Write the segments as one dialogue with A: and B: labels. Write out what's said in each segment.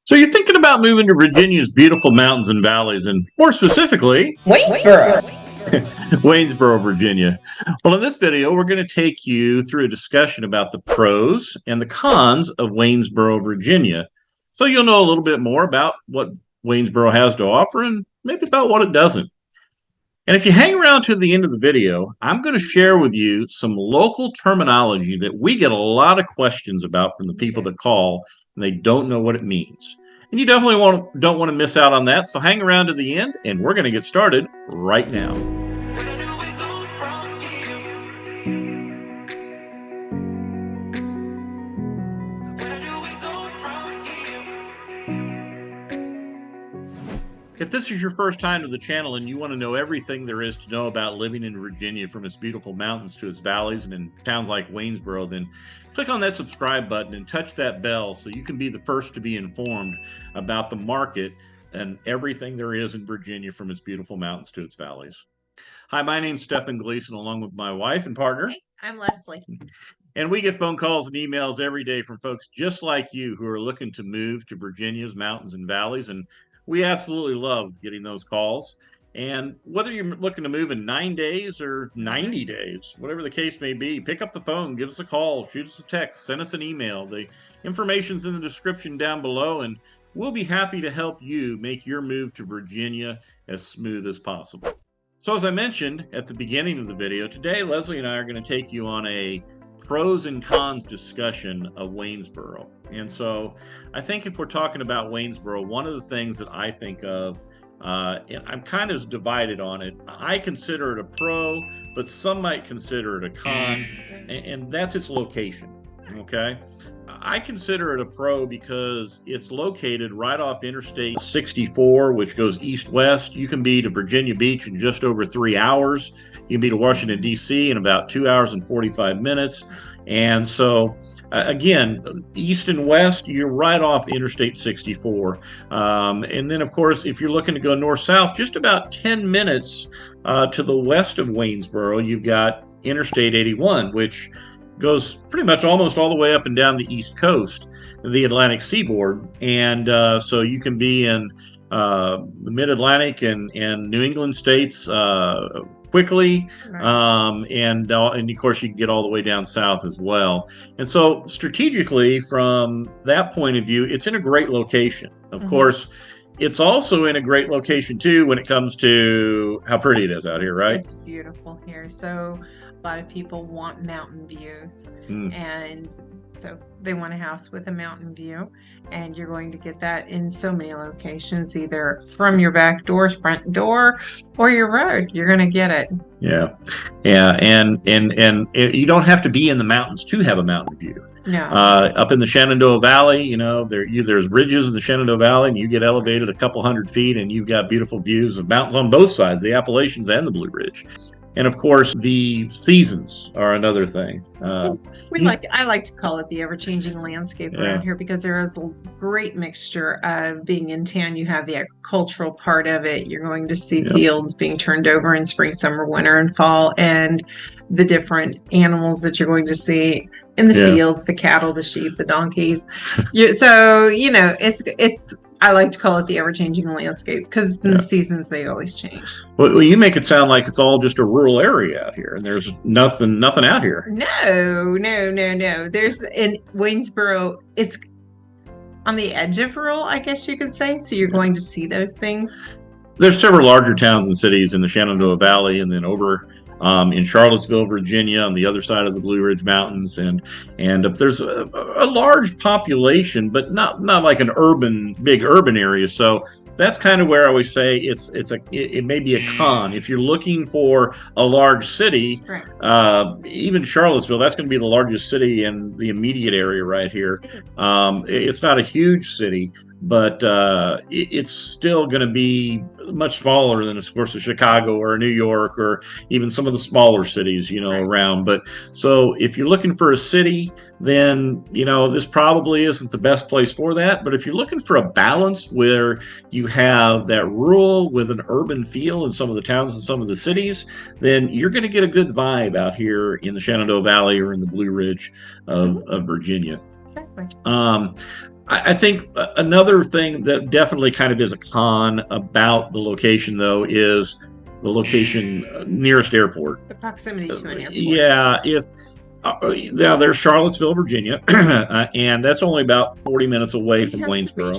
A: So you're thinking about moving to Virginia's beautiful mountains and valleys, and more specifically,
B: Waynesboro.
A: Waynesboro, Virginia. Well, in this video, we're going to take you through a discussion about the pros and the cons of Waynesboro, Virginia. So you'll know a little bit more about what Waynesboro has to offer and maybe about what it doesn't. And if you hang around to the end of the video, I'm going to share with you some local terminology that we get a lot of questions about from the people that call, and they don't know what it means. And you definitely don't want to miss out on that. So hang around to the end, and we're going to get started right now. If this is your first time to the channel and you want to know everything there is to know about living in Virginia, from its beautiful mountains to its valleys and in towns like Waynesboro, then click on that subscribe button and touch that bell so you can be the first to be informed about the market and everything there is in Virginia, from its beautiful mountains to its valleys. Hi, my name's Stephen Gleason, along with my wife and partner.
B: Hey, I'm Leslie.
A: And we get phone calls and emails every day from folks just like you who are looking to move to Virginia's mountains and valleys. And we absolutely love getting those calls. And whether you're looking to move in 9 days or 90 days, whatever the case may be, pick up the phone, give us a call, shoot us a text, send us an email. The information's in the description down below, and we'll be happy to help you make your move to Virginia as smooth as possible. So as I mentioned at the beginning of the video, today Leslie and I are going to take you on a pros and cons discussion of Waynesboro. And so I think if we're talking about Waynesboro, one of the things that I think of, and I'm kind of divided on it, I consider it a pro, but some might consider it a con, and that's its location. Okay, I consider it a pro because it's located right off Interstate 64, which goes east-west. You can be to Virginia Beach in just over 3 hours. You can be to Washington, D.C. in about 2 hours and 45 minutes. And so, again, east and west, you're right off Interstate 64. And then, of course, if you're looking to go north-south, just about 10 minutes to the west of Waynesboro, you've got Interstate 81, which goes pretty much almost all the way up and down the East Coast, the Atlantic seaboard. And so you can be in the Mid-Atlantic and New England states quickly. Right. And of course, you can get all the way down south as well. And so strategically, from that point of view, it's in a great location. Of course, it's also in a great location, too, when it comes to how pretty it is out here, right?
B: It's beautiful here. So a lot of people want mountain views, and so they want a house with a mountain view, and you're going to get that in so many locations, either from your back door, front door, or your road. You're going to get it.
A: Yeah, and you don't have to be in the mountains to have a mountain view.
B: No.
A: Up in the Shenandoah Valley, you know, there's ridges in the Shenandoah Valley, and you get elevated a couple hundred feet, and you've got beautiful views of mountains on both sides, the Appalachians and the Blue Ridge. And of course, the seasons are another thing.
B: I like to call it the ever-changing landscape around here, because there is a great mixture of being in town. You have the agricultural part of it. You're going to see fields being turned over in spring, summer, winter, and fall, and the different animals that you're going to see in the fields: the cattle, the sheep, the donkeys. So you know, it's. I like to call it the ever-changing landscape, because in the seasons they always change.
A: Well, you make it sound like it's all just a rural area out here, and there's nothing out here.
B: No. There's in Waynesboro, it's on the edge of rural, I guess you could say. So you're going to see those things.
A: There's several larger towns and cities in the Shenandoah Valley, and then over in Charlottesville, Virginia, on the other side of the Blue Ridge Mountains, and there's a large population, but not like an big urban area. So that's kind of where I always say it may be a con if you're looking for a large city. Right. Even Charlottesville, that's going to be the largest city in the immediate area right here. It's not a huge city, but it's still going to be much smaller than, of course, Chicago or New York or even some of the smaller cities, around. But so if you're looking for a city, then, this probably isn't the best place for that. But if you're looking for a balance where you have that rural with an urban feel in some of the towns and some of the cities, then you're going to get a good vibe out here in the Shenandoah Valley or in the Blue Ridge of Virginia.
B: Exactly.
A: I think another thing that definitely kind of is a con about the location, though, is the location nearest airport.
B: The proximity to an airport.
A: Yeah, if now there's Charlottesville, Virginia, and that's only about 40 minutes away from Waynesboro.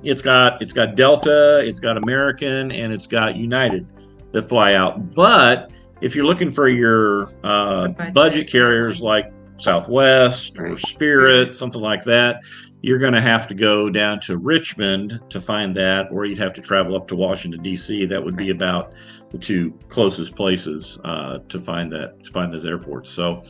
A: It's got Delta, it's got American, and it's got United that fly out. But if you're looking for your budget carriers like Southwest or Spirit, something like that, you're going to have to go down to Richmond to find that, or you'd have to travel up to Washington, D.C. That would be about the two closest places to find those airports. So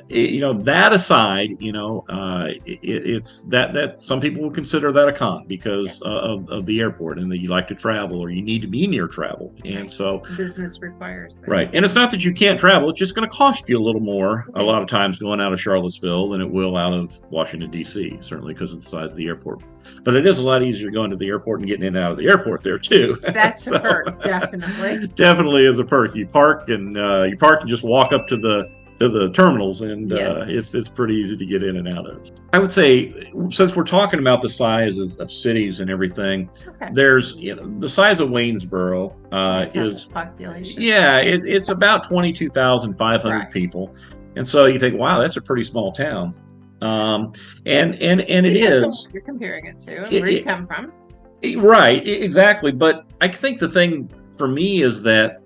A: that aside, it's that some people would consider that a con because of the airport, and that you like to travel or you need to be near travel, and so
B: business requires that.
A: Right. And it's not that you can't travel; it's just going to cost you a little more a lot of times going out of Charlottesville than it will out of Washington, D.C. Certainly because of the size of the airport. But it is a lot easier going to the airport and getting in and out of the airport there too.
B: That's a perk, definitely.
A: Definitely is a perk. You park and just walk up to the terminals, and it's pretty easy to get in and out of. I would say, since we're talking about the size of cities and everything, there's the size of Waynesboro is
B: population.
A: Yeah, it's about 22,500 people, and so you think, wow, that's a pretty small town, and it is.
B: You're comparing it to where you come from,
A: right? Exactly, but I think the thing for me is that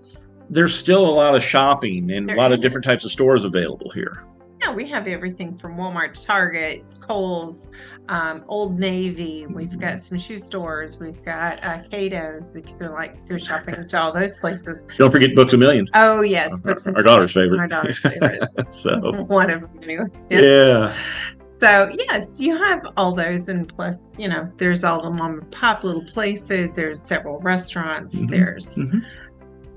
A: there's still a lot of shopping and a lot of different types of stores available here.
B: Yeah, we have everything from Walmart, Target, Kohl's, Old Navy. We've got some shoe stores. We've got Cato's, if you like go shopping to all those places.
A: Don't forget Books A Million.
B: Oh, yes. Books
A: our daughter's favorite.
B: Our daughter's favorite.
A: So
B: one of them, anyway.
A: Yes. Yeah.
B: So, yes, you have all those. And plus, there's all the mom and pop little places. There's several restaurants. There's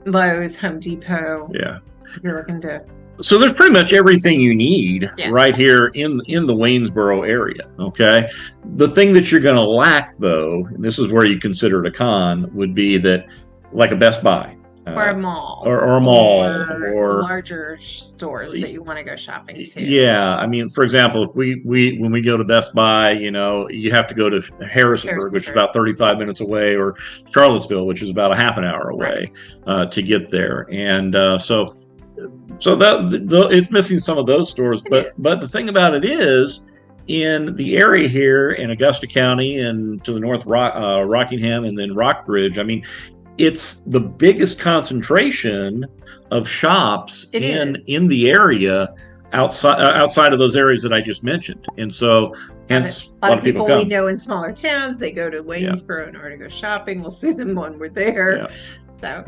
B: Lowe's, Home Depot.
A: Yeah.
B: You're looking to.
A: So there's pretty much everything you need right here in the Waynesboro area. Okay. The thing that you're going to lack, though, and this is where you consider it a con, would be that like a Best Buy.
B: Or a mall.
A: Or a mall. Or
B: larger stores that you want to go shopping to.
A: Yeah. I mean, for example, if when we go to Best Buy, you have to go to Harrisonburg, which is about 35 minutes away, or Charlottesville, which is about a half an hour away to get there. And so that it's missing some of those stores. But the thing about it is, in the area here in Augusta County and to the north, Rockingham and then Rockbridge, I mean, it's the biggest concentration of shops in the area outside of those areas that I just mentioned, and so hence
B: a lot of people we know in smaller towns, they go to Waynesboro in order to go shopping. We'll see them when we're there.
A: Yeah.
B: So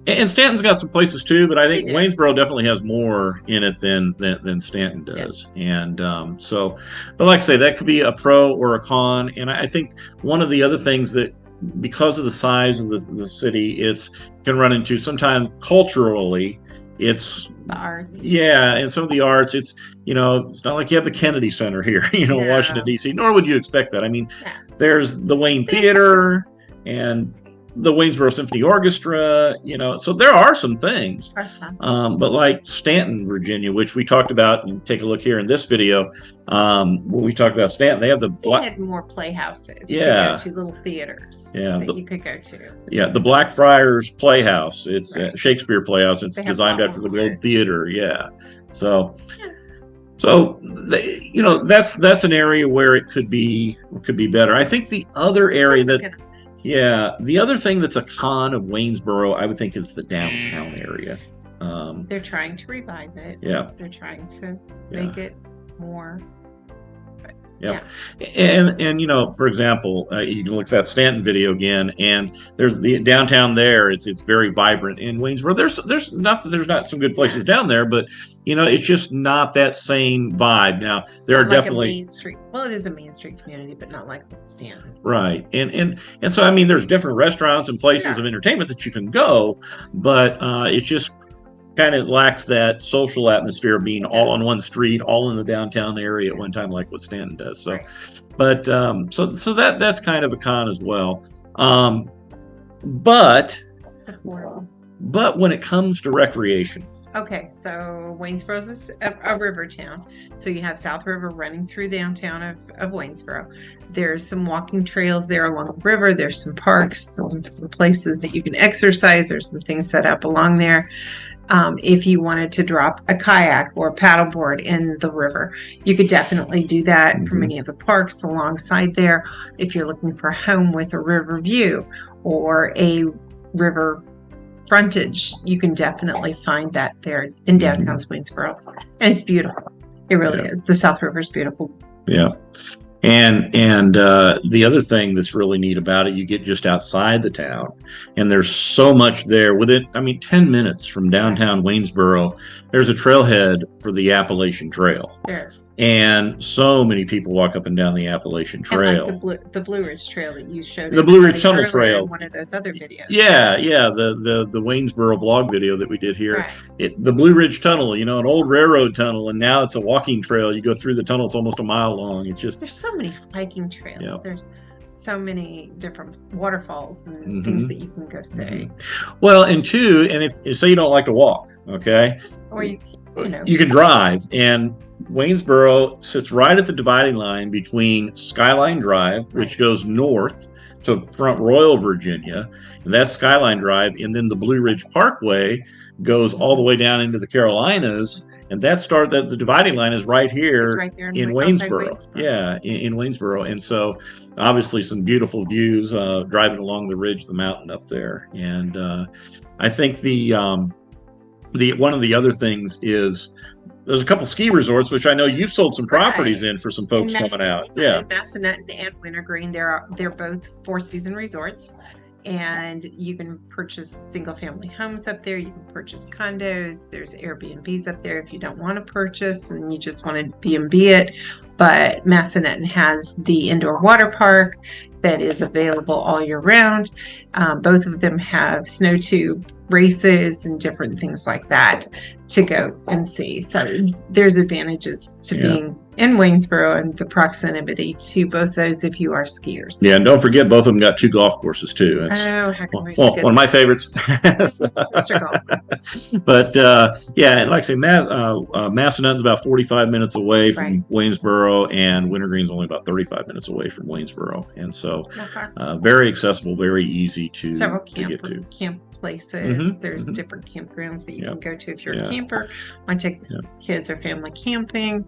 A: and Stanton's got some places too, but I think Waynesboro definitely has more in it than Stanton does. And but like I say, that could be a pro or a con. And I think one of the other things that, because of the size of the city, it's can run into sometimes culturally, it's
B: the arts.
A: Yeah, and some of the arts, it's it's not like you have the Kennedy Center here, Washington D.C. Nor would you expect that. I mean, there's the Wayne Theater and the Waynesboro Symphony Orchestra, so there are some things. But like Stanton, Virginia, which we talked about, and take a look here in this video, when we talked about Stanton, they
B: had more playhouses. To go to little theaters that you could go to.
A: Yeah, the Blackfriars Playhouse. It's a Shakespeare Playhouse. It's designed after the old theater. Yeah, so that's an area where it could be better. I think the other area the other thing that's a con of Waynesboro, I would think, is the downtown area.
B: They're trying to revive it.
A: Yeah.
B: They're trying to make it more.
A: Yeah. And for example, you can look at that Stanton video again, and there's the downtown there. It's very vibrant. In Waynesboro, there's not some good places down there, but it's just not that same vibe. Now there are definitely
B: a Main Street. Well, it is a Main Street community, but not like Stanton.
A: Right. And so I mean, there's different restaurants and places of entertainment that you can go, but it's just kind of lacks that social atmosphere of being all on one street, all in the downtown area at one time, like what Stanton does. So, but so that's kind of a con as well. But
B: it's affordable.
A: But when it comes to recreation,
B: Okay, so Waynesboro is a river town. So you have South River running through downtown of Waynesboro. There's some walking trails there along the river. There's some parks, some places that you can exercise. There's some things set up along there. If you wanted to drop a kayak or a paddleboard in the river, you could definitely do that from any of the parks alongside there. If you're looking for a home with a river view or a river frontage, you can definitely find that there in downtown Waynesboro, and it's beautiful. It really is. The South River is beautiful.
A: Yeah. And the other thing that's really neat about it, you get just outside the town, and there's so much there. Within, 10 minutes from downtown Waynesboro, there's a trailhead for the Appalachian Trail.
B: There.
A: And so many people walk up and down the Appalachian Trail.
B: And like the Blue Ridge Trail that you showed.
A: The Blue Ridge Tunnel Trail.
B: One of those other videos.
A: Yeah. The Waynesboro vlog video that we did here. Right. The Blue Ridge Tunnel, an old railroad tunnel, and now it's a walking trail. You go through the tunnel; it's almost a mile long. It's just
B: there's so many hiking trails. Yeah. There's so many different waterfalls and things that you can go see.
A: Well, and if say you don't like to walk, okay,
B: or you
A: can drive. And Waynesboro sits right at the dividing line between Skyline Drive, which goes north to Front Royal, Virginia, and that's Skyline Drive, and then the Blue Ridge Parkway goes all the way down into the Carolinas, and the dividing line is right here in Waynesboro. Yeah, in Waynesboro. And so obviously some beautiful views driving along the ridge of the mountain up there. And I think one of the other things is there's a couple ski resorts, which I know you've sold some properties in for some folks coming out. Yeah,
B: Massanutten and Wintergreen. They're both 4-season resorts, and you can purchase single-family homes up there. You can purchase condos. There's Airbnbs up there if you don't want to purchase and you just want to B&B it. But Massanutten has the indoor water park that is available all year round. Both of them have snow tube races and different things like that to go and see. So there's advantages to being in Waynesboro and the proximity to both those if you are skiers.
A: Yeah, and don't forget both of them got 2 golf courses too.
B: How can we
A: forget one of my favorites. But and like I say, Massanutten's about 45 minutes away from Waynesboro, and Wintergreen's only about 35 minutes away from Waynesboro, and so very accessible, very easy to get to.
B: Camp places. There's different campgrounds that you can go to if you're a camper. Want to take kids or family camping.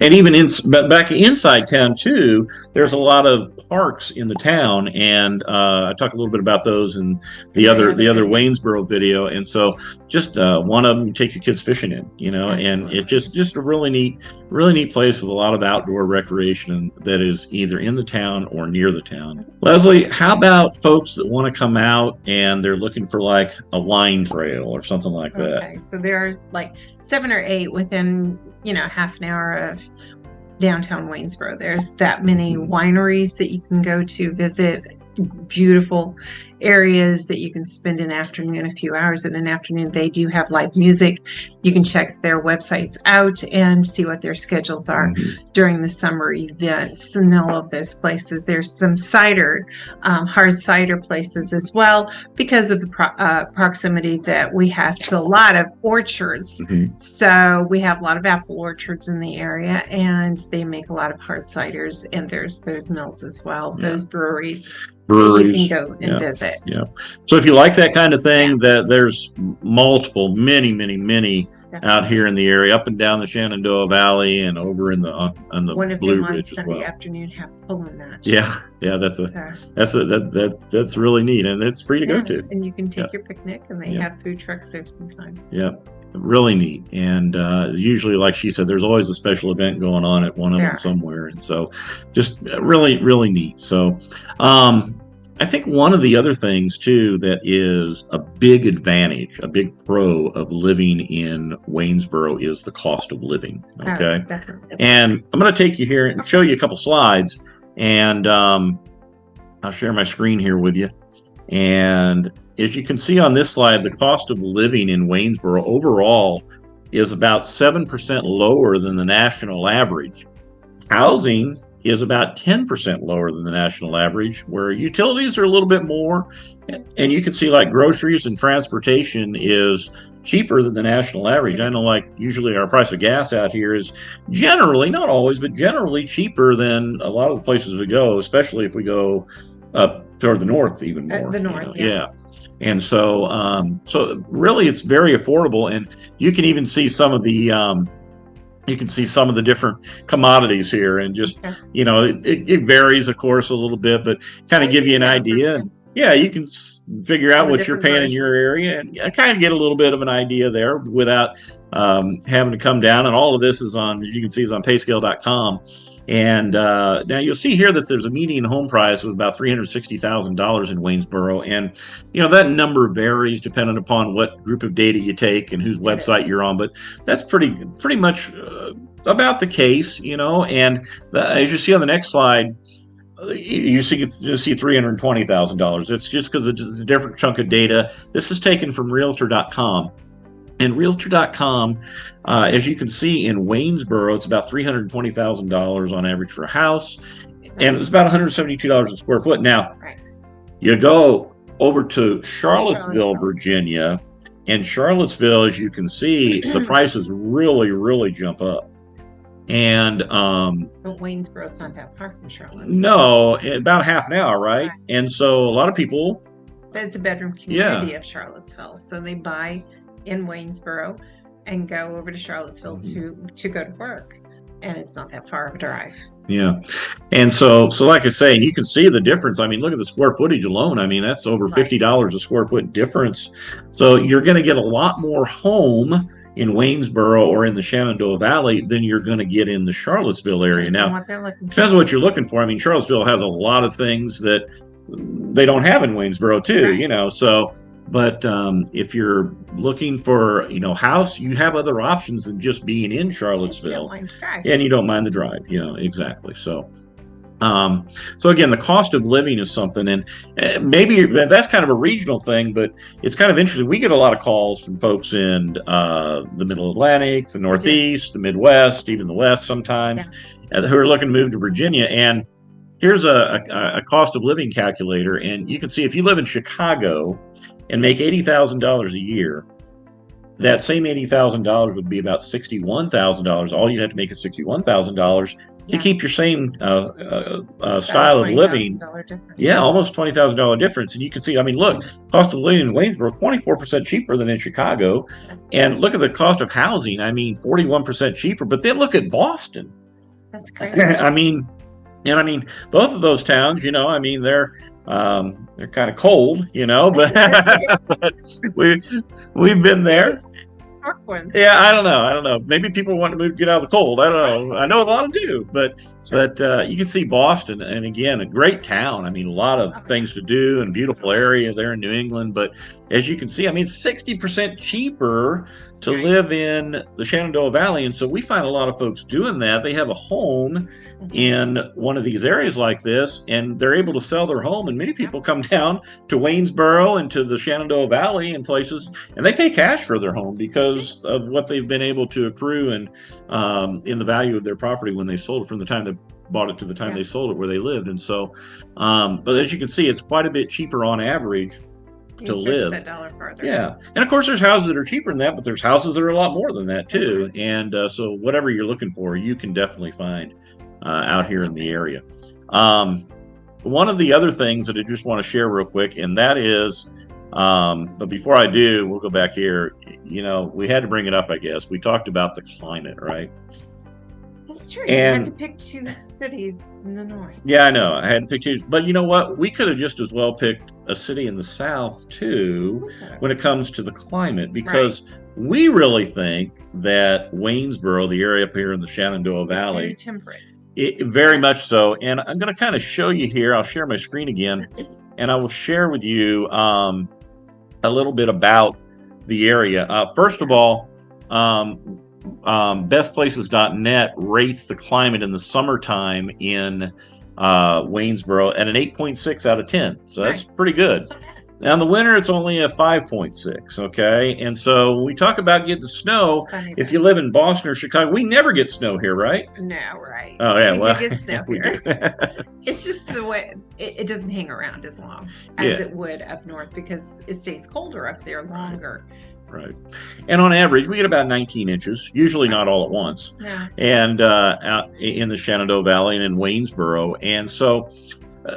A: And even back inside town too, there's a lot of parks in the town, and I talk a little bit about those in the other Waynesboro video. And so just one of them, you take your kids fishing in, and it's just a really neat place with a lot of outdoor recreation that is either in the town or near the town. Leslie, how about folks that want to come out and they're looking for like a wine trail or something like that?
B: Okay, so there are like 7 or 8 within half an hour of downtown Waynesboro. There's that many wineries that you can go to visit, beautiful areas that you can spend an afternoon, a few hours in an afternoon. They do have live music. You can check their websites out and see what their schedules are during the summer events and all of those places. There's some cider, hard cider places as well because of the proximity that we have to a lot of orchards. So we have a lot of apple orchards in the area, and they make a lot of hard ciders, and there's those mills as well, those breweries. You can go and visit.
A: Yeah. So if you like that kind of thing, that there's many out here in the area, up and down the Shenandoah Valley and over in the
B: One of
A: Blue
B: them
A: Ridge
B: on Sunday afternoon have pulling match.
A: Yeah, that's really neat, and it's free to go to.
B: And you can take your picnic, and they have food trucks there sometimes.
A: Yeah. Really neat. And usually, like she said, there's always a special event going on at one of them somewhere, and so just really neat. So I think one of the other things too that is a big advantage, a big pro of living in Waynesboro is the cost of living. Okay.
B: Definitely.
A: And I'm going to take you here and show you a couple slides, and I'll share my screen here with you. And as you can see on this slide, the cost of living in Waynesboro overall is about 7% lower than the national average. Housing is about 10% lower than the national average, where utilities are a little bit more. And you can see like groceries and transportation is cheaper than the national average. I know, like, usually our price of gas out here is generally, not always, but generally cheaper than a lot of the places we go, especially if we go up toward the north even more.
B: The north,
A: yeah. And so, so really, it's very affordable, and you can even see some of the different commodities here, and just it varies, of course, a little bit, but kind of give you an idea. And yeah, you can figure out what you're paying in your area, and kind of get a little bit of an idea there without having to come down. And all of this is on, as you can see, is on payscale.com. And now you'll see here that there's a median home price of about $360,000 in Waynesboro, and that number varies depending upon what group of data you take and whose website you're on. But that's pretty much about the case, And as you see on the next slide, you see $320,000. It's just because it's a different chunk of data. This is taken from Realtor.com. And Realtor.com, as you can see, in Waynesboro, it's about $320,000 on average for a house, and it's about $172 a square foot. Now, you go over to Charlottesville, Virginia, and Charlottesville, as you can see, the prices really, really jump up. And
B: but Waynesboro's not that far from Charlottesville.
A: No, about half an hour, right? And so a lot of people.
B: It's a bedroom community of Charlottesville, so they buy in Waynesboro and go over to Charlottesville to go to work, and it's not that far of a drive.
A: Yeah. And so like I say, you can see the difference. I mean, look at the square footage alone. I mean, that's over $50 a square foot difference. So you're going to get a lot more home in Waynesboro or in the Shenandoah Valley than you're going to get in the Charlottesville area. Now, depends on what you're looking for. I mean, Charlottesville has a lot of things that they don't have in Waynesboro too, so. But if you're looking for, house, you have other options than just being in Charlottesville. And you don't mind the drive. Exactly. So, so again, the cost of living is something, and maybe that's kind of a regional thing, but it's kind of interesting. We get a lot of calls from folks in the Middle Atlantic, the Northeast, the Midwest, even the West sometimes, who are looking to move to Virginia. And here's a cost of living calculator, and you can see if you live in Chicago and make $80,000 a year, that same $80,000 would be about $61,000. All you have to make is $61,000 to keep your same style of living. Yeah, almost $20,000 difference. And you can see, I mean, look, cost of living in Waynesboro, 24% cheaper than in Chicago. And look at the cost of housing. I mean, 41% cheaper. But then look at Boston.
B: That's crazy.
A: I mean, both of those towns, they're kind of cold, but we've been there. Yeah, I don't know. Maybe people want to move, get out of the cold. I don't know. I know a lot of them do, but you can see Boston, and again, a great town. I mean, a lot of things to do and beautiful area there in New England. But as you can see, I mean, 60% cheaper to live in the Shenandoah Valley. And so we find a lot of folks doing that. They have a home in one of these areas like this, and they're able to sell their home. And many people come down to Waynesboro and to the Shenandoah Valley and places, and they pay cash for their home because of what they've been able to accrue and in the value of their property when they sold it, from the time they bought it to the time they sold it where they lived. And so, but as you can see, it's quite a bit cheaper on average to live.
B: That dollar farther.
A: Yeah. And of course, there's houses that are cheaper than that, but there's houses that are a lot more than that too. And so whatever you're looking for, you can definitely find out here in the area. One of the other things that I just want to share real quick, and that is, but before I do, we'll go back here. We had to bring it up, I guess. We talked about the climate, right?
B: That's true. You had to pick two cities in the north.
A: Yeah, I know. I had to pick two. But you know what? We could have just as well picked a city in the south, too, when it comes to the climate, because we really think that Waynesboro, the area up here in the Shenandoah Valley,
B: very temperate.
A: Very much so. And I'm going to kind of show you here. I'll share my screen again, and I will share with you a little bit about the area. First of all, bestplaces.net rates the climate in the summertime in Waynesboro at an 8.6 out of 10. So that's pretty good. Now in the winter, it's only a 5.6. Okay. And so when we talk about getting snow, if you live in Boston or Chicago, we never get snow here, right?
B: No, right.
A: Oh, yeah.
B: We do get snow here. It's just the way it doesn't hang around as long as it would up north, because it stays colder up there longer.
A: right. And on average, we get about 19 inches, usually not all at once,
B: Yeah.
A: and out in the Shenandoah Valley and in Waynesboro. And so,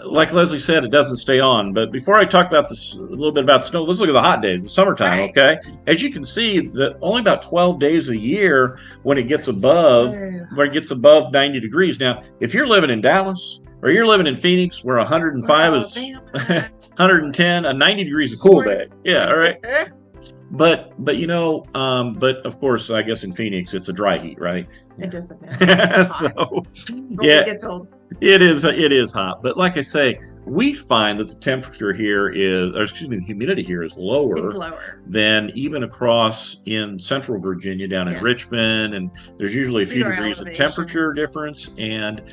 A: like Leslie said, it doesn't stay on. But before I talk about this a little bit about snow, let's look at the hot days, the summertime.
B: Right.
A: Okay, as you can see, that only about 12 days a year when it gets above 90 degrees. Now, if you're living in Dallas or you're living in Phoenix, where 105 is 110, a 90 degrees is a cool day. Yeah, all right. But but of course, I guess in Phoenix it's a dry heat, right?
B: It doesn't matter.
A: So, yeah, it is hot. But like I say, we find that the temperature here the humidity here is lower.
B: It's lower
A: than even across in central Virginia, down in Richmond, and there's usually a few degrees of temperature difference, and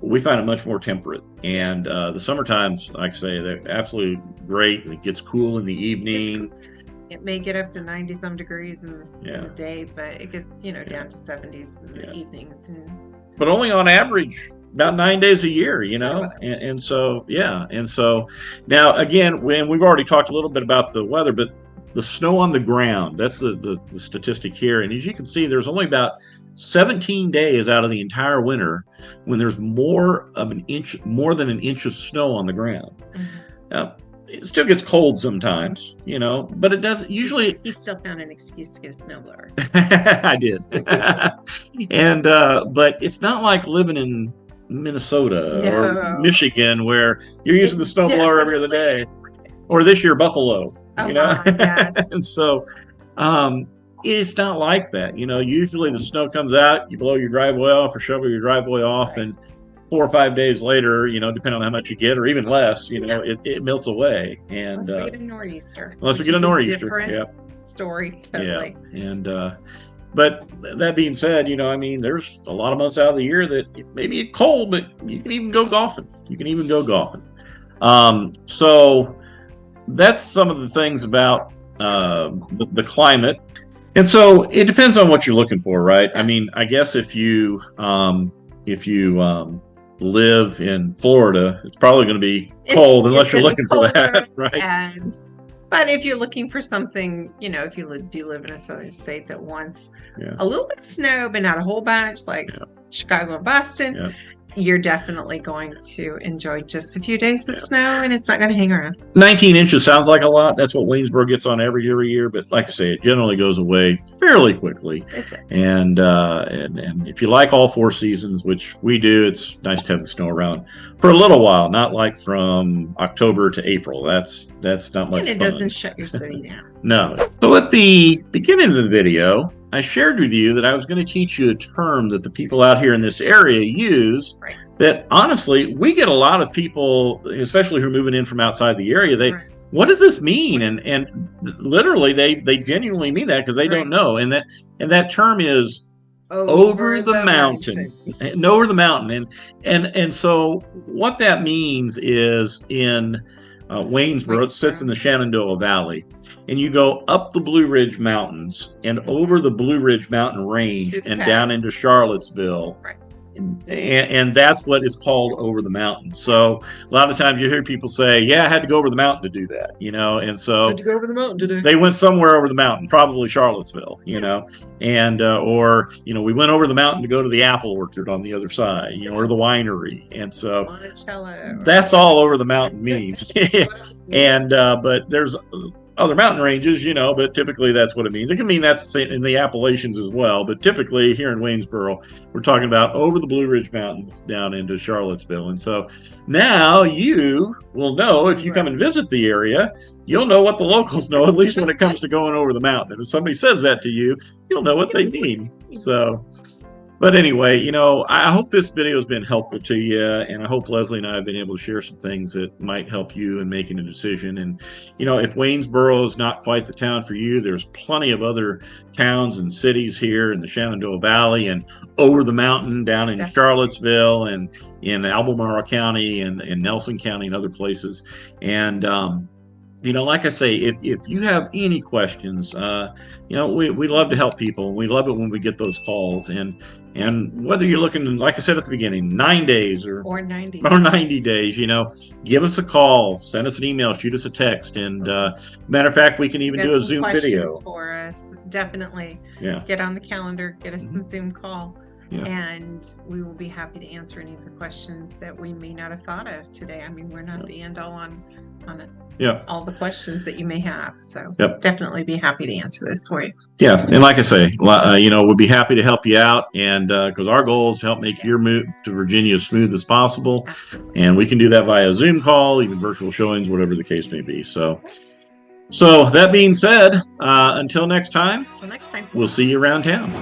A: we find it much more temperate. And the summertimes, like I say, they're absolutely great. It gets cool in the evening.
B: It may get up to 90 some degrees in the day, but it gets down to 70s in the evenings.
A: But only on average about 9 days a year, and so now again, when we've already talked a little bit about the weather, but the snow on the ground, that's the statistic here. And as you can see, there's only about 17 days out of the entire winter when there's more than an inch of snow on the ground.
B: Mm-hmm.
A: Now, it still gets cold sometimes, but it doesn't usually.
B: You still found an excuse to get a snowblower.
A: I did. And but it's not like living in Minnesota or Michigan where you're using the snowblower every other day, or this year Buffalo.
B: Yes.
A: And so it's not like that. Usually the snow comes out, you blow your driveway off or shovel your driveway off, and 4 or 5 days later, depending on how much you get, or even less, it melts away. And
B: unless we get a nor'easter.
A: Unless we get a nor'easter,
B: different story. Totally.
A: Yeah, and but that being said, there's a lot of months out of the year that maybe it's cold, but you can even go golfing. So that's some of the things about the climate. And so it depends on what you're looking for, right? I mean, I guess if you live in Florida, it's probably going to be cold unless you're looking for that, right?
B: But if you're looking for something, if you do live in a southern state that wants a little bit of snow, but not a whole bunch, like Chicago and Boston, you're definitely going to enjoy just a few days of snow, and it's not going to hang around.
A: 19 inches sounds like a lot. That's what Waynesboro gets on every year, but like I say, it generally goes away fairly quickly. And if you like all 4 seasons, which we do, it's nice to have the snow around for a little while, not like from October to April. That's not much fun.
B: And it doesn't shut your city down.
A: No. So at the beginning of the video, I shared with you that I was going to teach you a term that the people out here in this area use.
B: Right.
A: That honestly, we get a lot of people, especially who are moving in from outside the area. What does this mean? And literally, they genuinely mean that because they don't know. And that term is over the mountain. Over the mountain. And so what that means is in Waynesboro, it sits in the Shenandoah Valley, and you go up the Blue Ridge Mountains and over the Blue Ridge Mountain Range and down into Charlottesville.
B: Right.
A: And that's what is called over the mountain. So a lot of times you hear people say, I had to go over the mountain to do that, and so
B: had to go over the mountain today.
A: They went somewhere over the mountain, probably Charlottesville, and or we went over the mountain to go to the apple orchard on the other side, or the winery. And so that's all over the mountain means. And but there's other mountain ranges, but typically that's what it means. It can mean that's in the Appalachians as well, but typically here in Waynesboro, we're talking about over the Blue Ridge Mountains down into Charlottesville. And so now you will know, if you come and visit the area, you'll know what the locals know, at least when it comes to going over the mountain. And if somebody says that to you, you'll know what they mean. So, but anyway, I hope this video has been helpful to you, and I hope Leslie and I have been able to share some things that might help you in making a decision. And, if Waynesboro is not quite the town for you, there's plenty of other towns and cities here in the Shenandoah Valley and over the mountain down in Charlottesville and in Albemarle County and in Nelson County and other places. And like I say, if you have any questions, we love to help people. We love it when we get those calls, and whether you're looking, like I said at the beginning, 9 days
B: or 90
A: or 90 days, give us a call, send us an email, shoot us a text, and matter of fact, we can even do a Zoom video
B: for us. Definitely,
A: yeah,
B: get on the calendar, get us the Zoom call.
A: Yeah.
B: And we will be happy to answer any of the questions that we may not have thought of today. I mean, we're not the end all on it.
A: Yeah.
B: All the questions that you may have. So
A: definitely
B: be happy to answer those for you.
A: Yeah. And like I say, we'd be happy to help you out. And because our goal is to help make your move to Virginia as smooth as possible.
B: Absolutely.
A: And we can do that via Zoom call, even virtual showings, whatever the case may be. So that being said, until next time,
B: we'll see you around town.